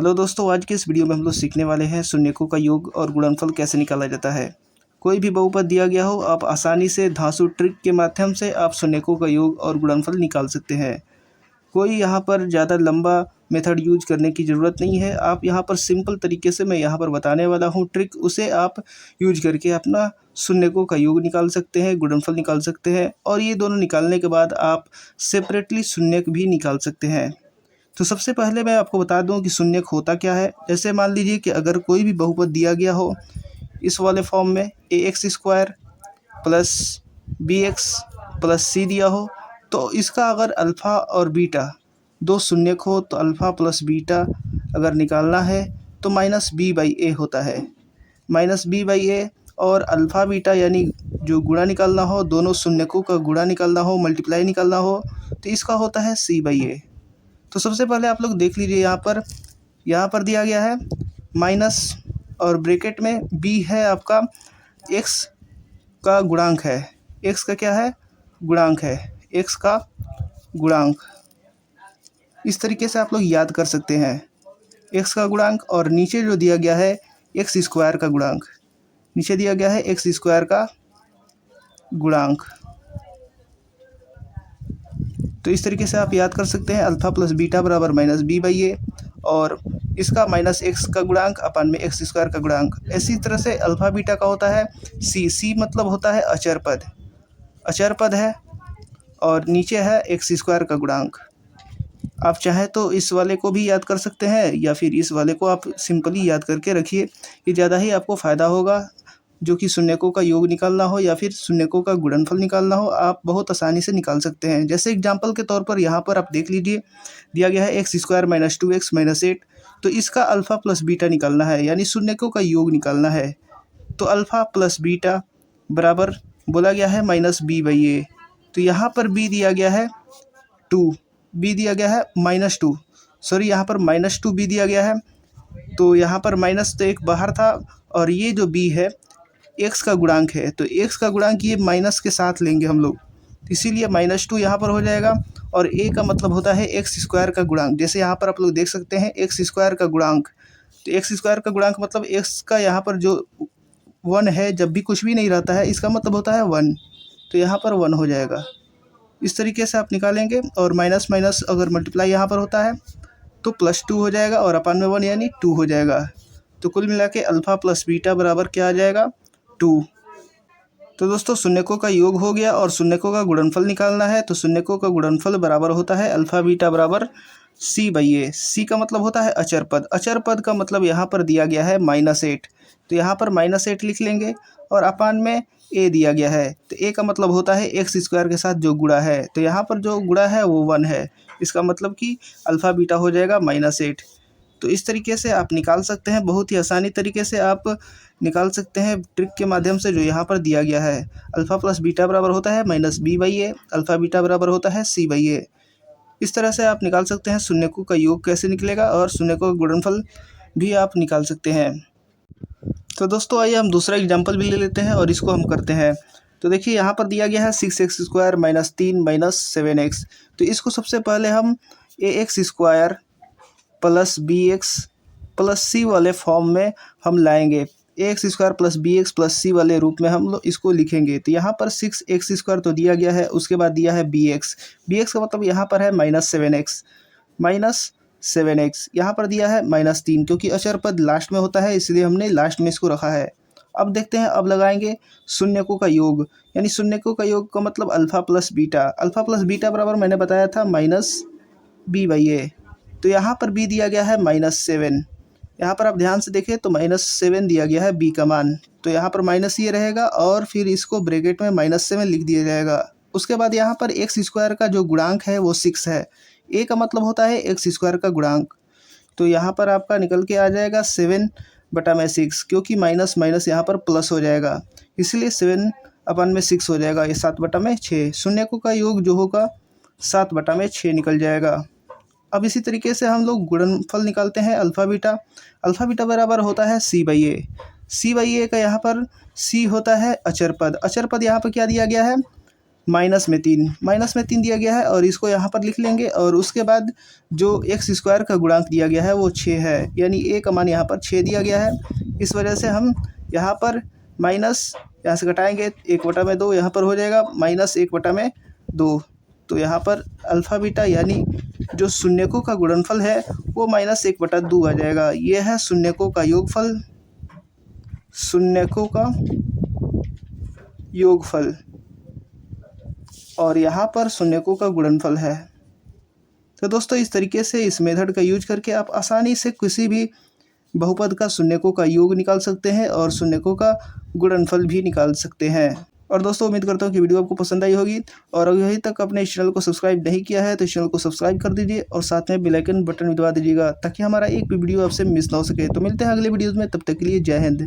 Hello दोस्तों, आज के इस वीडियो में हम लोग सीखने वाले हैं शून्यकों का योग और गुणनफल कैसे निकाला जाता है। कोई भी बहुपद दिया गया हो, आप आसानी से धांसू ट्रिक के माध्यम से आप शून्यकों का योग और गुणनफल निकाल सकते हैं। कोई यहाँ पर ज़्यादा लंबा मेथड यूज करने की ज़रूरत नहीं है। आप यहाँ पर सिंपल तरीके से मैं यहाँ पर बताने वाला हूँ ट्रिक, उसे आप यूज करके अपना शून्यकों का योग निकाल सकते हैं, गुणनफल निकाल सकते हैं और ये दोनों निकालने के बाद आप सेपरेटली शून्यक भी निकाल सकते हैं। तो सबसे पहले मैं आपको बता दूं कि शून्यक होता क्या है। जैसे मान लीजिए कि अगर कोई भी बहुपद दिया गया हो इस वाले फॉर्म में ax² plus bx plus c दिया हो, तो इसका अगर अल्फ़ा और बीटा दो शून्यक हो तो अल्फ़ा प्लस बीटा अगर निकालना है तो -b/a होता है। -b/a और अल्फ़ा बीटा यानी जो गुणा निकालना हो, दोनों शून्यकों का गुणा निकालना हो, मल्टीप्लाई निकालना हो, तो इसका होता है c/a। तो सबसे पहले आप लोग देख लीजिए, यहाँ पर दिया गया है माइनस और ब्रैकेट में b है आपका x का गुणांक है। x का क्या है? गुणांक है, x का गुणांक। इस तरीके से आप लोग याद कर सकते हैं, x का गुणांक और नीचे जो दिया गया है x² का गुणांक। नीचे दिया गया है x² का गुणांक। तो इस तरीके से आप याद कर सकते हैं, अल्फ़ा प्लस बीटा बराबर -b/a और इसका -x का गुणांक अपन में x² का गुणांक। इसी तरह से अल्फ़ा बीटा का होता है c मतलब होता है अचर पद। अचर पद है और नीचे है x² का गुणांक। आप चाहे तो इस वाले को भी याद कर सकते हैं या फिर इस वाले को आप सिंपली याद करके रखिए, ये ज़्यादा ही आपको फ़ायदा होगा। जो कि शून्यकों का योग निकालना हो या फिर शून्यकों का गुणनफल निकालना हो, आप बहुत आसानी से निकाल सकते हैं। जैसे एग्जांपल के तौर पर यहाँ पर आप देख लीजिए, दिया गया है x² - 2x - 8, तो इसका अल्फ़ा प्लस बीटा निकालना है, यानी शून्यकों का योग निकालना है। तो अल्फ़ा प्लस बीटा बराबर बोला गया है -b/a। तो यहाँ पर b दिया गया है 2, b दिया गया है -2, सॉरी यहाँ पर -2b दिया गया है। तो यहाँ पर माइनस तो एक बाहर था और ये जो b है x का गुणांक है, तो x का गुणांक ये माइनस के साथ लेंगे हम लोग, इसीलिए -2 यहाँ पर हो जाएगा। और a का मतलब होता है x² का गुणांक। जैसे यहाँ पर आप लोग देख सकते हैं x² का गुणांक, तो x² का गुणांक मतलब x का यहाँ पर जो 1 है, जब भी कुछ भी नहीं रहता है इसका मतलब होता है 1, तो यहाँ पर 1 हो जाएगा। इस तरीके से आप निकालेंगे और माइनस माइनस अगर मल्टीप्लाई यहाँ पर होता है तो +2 हो जाएगा और अपन में 1 यानी 2 हो जाएगा। तो कुल मिला के अल्फ़ा प्लस बीटा बराबर क्या आ जाएगा? 2। तो दोस्तों, शून्यकों का योग हो गया और शून्यकों का गुणनफल निकालना है। तो शून्यकों का गुणनफल बराबर होता है अल्फ़ा बीटा बराबर c/a। c का मतलब होता है अचर पद। अचर पद का मतलब यहाँ पर दिया गया है -8, तो यहाँ पर -8 लिख लेंगे और अपान में a दिया गया है। तो a का मतलब होता है x² के साथ जो गुणा है, तो यहाँ पर जो गुणा है वो 1 है। इसका मतलब कि अल्फ़ा बीटा हो जाएगा -8। तो इस तरीके से आप निकाल सकते हैं, बहुत ही आसानी तरीके से आप निकाल सकते हैं ट्रिक के माध्यम से जो यहाँ पर दिया गया है। अल्फ़ा प्लस बीटा बराबर होता है -b/a, अल्फ़ा बीटा बराबर होता है c/a। इस तरह से आप निकाल सकते हैं शून्यकों का योग कैसे निकलेगा और शून्यकों का गुणनफल भी आप निकाल सकते हैं। तो दोस्तों, आइए हम दूसरा एग्जाम्पल भी ले लेते हैं और इसको हम करते हैं। तो देखिए, यहाँ पर दिया गया है 6x² - 3 - 7x। तो इसको सबसे पहले हम ax² plus bx plus c वाले फॉर्म में हम लाएंगे। ax² plus bx plus c वाले रूप में हम लोग इसको लिखेंगे। तो यहाँ पर 6x² तो दिया गया है, उसके बाद दिया है bx का मतलब यहाँ पर है -7x यहाँ पर दिया है -3, क्योंकि अचर पद लास्ट में होता है इसलिए हमने लास्ट में इसको रखा है। अब देखते हैं, अब लगाएंगे शून्यकों का योग, यानी शून्यकों का योग का मतलब alpha plus beta. Alpha plus beta बराबर मैंने बताया था -b/a। तो यहाँ पर b दिया गया है -7। यहाँ पर आप ध्यान से देखें तो -7 दिया गया है b का मान, तो यहाँ पर माइनस ये रहेगा और फिर इसको ब्रैकेट में -7 लिख दिया जाएगा। उसके बाद यहाँ पर x² का जो गुणांक है वो 6 है। a का मतलब होता है x² का गुणांक, तो यहाँ पर आपका निकल के आ जाएगा 7/6, क्योंकि माइनस माइनस यहाँ पर प्लस हो जाएगा, इसलिए 7/6 हो जाएगा, ये 7/6। शून्यकों का योग जो होगा 7/6 निकल जाएगा। अब इसी तरीके से हम लोग गुणनफल निकालते हैं अल्फ़ा बीटा बराबर होता है c/a का यहाँ पर c होता है अचर पद। अचर पद यहाँ पर क्या दिया गया है? माइनस में 3 दिया गया है और इसको यहाँ पर लिख लेंगे। और उसके बाद जो एक्स स्क्वायर का गुणांक दिया गया है वो 6 है, यानी ए का मान यहाँ पर 6 दिया गया है। इस वजह से हम यहाँ पर माइनस यहाँ से घटाएंगे 1/2 यहाँ पर हो जाएगा -1/2। तो यहाँ पर अल्फ़ा बीटा यानी जो शून्यकों का गुणनफल है वो -1/2 आ जाएगा। ये है शून्यकों का योगफल, शून्यकों का योगफल, और यहाँ पर शून्यकों का गुणनफल है। तो दोस्तों इस तरीके से इस मेथड का यूज करके आप आसानी से किसी भी बहुपद का शून्यकों का योग निकाल सकते हैं और शून्यकों का गुणनफल भी निकाल सकते हैं। और दोस्तों उम्मीद करता हूँ कि वीडियो आपको पसंद आई होगी, और अभी तक अपने इस चैनल को सब्सक्राइब नहीं किया है तो इस चैनल को सब्सक्राइब कर दीजिए और साथ में बेल आइकन बटन भी दबा दीजिएगा ताकि हमारा एक भी वीडियो आपसे मिस ना हो सके। तो मिलते हैं अगले वीडियोज़ में, तब तक के लिए जय हिंद।